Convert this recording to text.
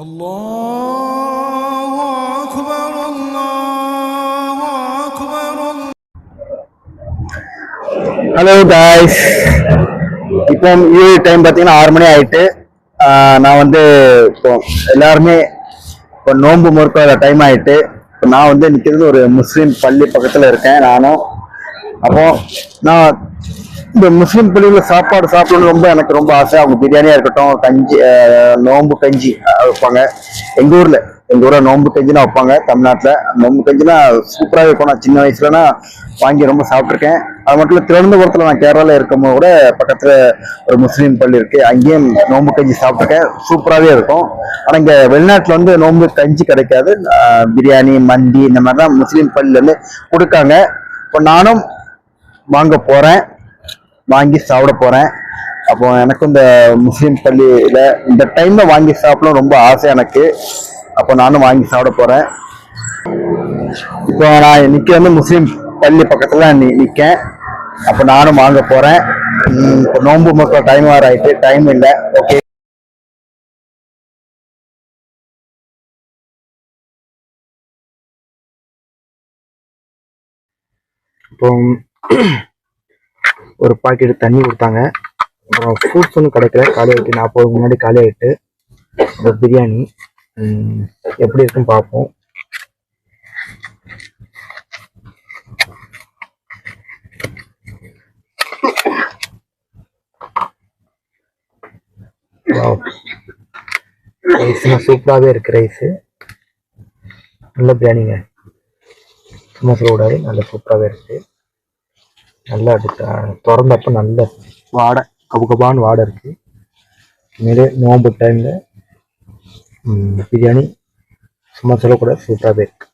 الله أكبر الله أكبر. Hello guys, இப்போ evening time பார்த்தீங்கன்னா 6 மணி ஆயிட்டு. நான் வந்து இப்போ எல்லாருமே இப்போ நோன்பு முறுக்கிற டைம் ஆயிட்டு. இப்போ நான் வந்து நிற்கிறது ஒரு முஸ்லீம் பள்ளி பக்கத்தில் இருக்கேன் நானும். அப்போ நான் இந்த முஸ்லீம் பள்ளியில் சாப்பாடு சாப்பிடணும்னு எனக்கு ரொம்ப ஆசை. அவங்க பிரியாணியா இருக்கட்டும், கஞ்சி, நோம்பு கஞ்சி வைப்பாங்க. எங்க ஊர்ல நோம்பு கஞ்சினா வைப்பாங்க. தமிழ்நாட்டுல நோம்பு கஞ்சினா சூப்பராக இருக்கும். நான் சின்ன வயசுலனா வாங்கி ரொம்ப சாப்பிட்ருக்கேன். அது மட்டும் இல்லை, திருவனந்தபுரத்துல நான் கேரளால இருக்கும்போது கூட பக்கத்துல ஒரு முஸ்லீம் பள்ளி இருக்கு, அங்கேயும் நோம்பு கஞ்சி சாப்பிட்ருக்கேன். சூப்பராகவே இருக்கும். ஆனா இங்க வெளிநாட்டுல வந்து நோம்பு கஞ்சி கிடைக்காது. பிரியாணி, மந்தி இந்த மாதிரிதான் முஸ்லீம் பள்ளியில இருந்து கொடுக்காங்க. இப்போ நானும் வாங்க போறேன், வாங்கி சாப்பிட போறேன். அப்போ எனக்கும் இந்த முஸ்லீம் பள்ளியில இந்த டைம்ல வாங்கி சாப்பிடணும் ரொம்ப ஆசை எனக்கு. அப்போ நானும் வாங்கி சாப்பிட போறேன். இப்போ நான் வந்து முஸ்லீம் பள்ளி பக்கத்துல நிக்கேன். அப்போ நானும் வாங்க போறேன். இப்போ நோன்பு மக்கள் டைம் வேற ஆயிட்டு, டைம் இல்லை. ஓகே, இப்போ ஒரு பாக்கெட் தண்ணி கொடுத்தாங்க. அப்புறம் ஃப்ரூட்ஸ் ஒன்றும் கிடைக்கல, காலி ஆகிட்டு. 40 முன்னாடி காலி ஆகிட்டு. அப்புறம் பிரியாணி எப்படி இருக்குன்னு பார்ப்போம். ரைஸ்லாம் சூப்பராகவே இருக்கு. ரைஸு நல்ல பிரியாணிங்க, சும்மா சொல்லக்கூடாது, நல்ல சூப்பராகவே இருக்கு. நல்லா திறந்தப்ப நல்ல வாடை, கபகபான்னு வாடை இருக்கு. மேலே நோம்பு டைம்ல பிரியாணி சும்மா சொல்லக்கூடாது, சூப்பராகவே இருக்கு.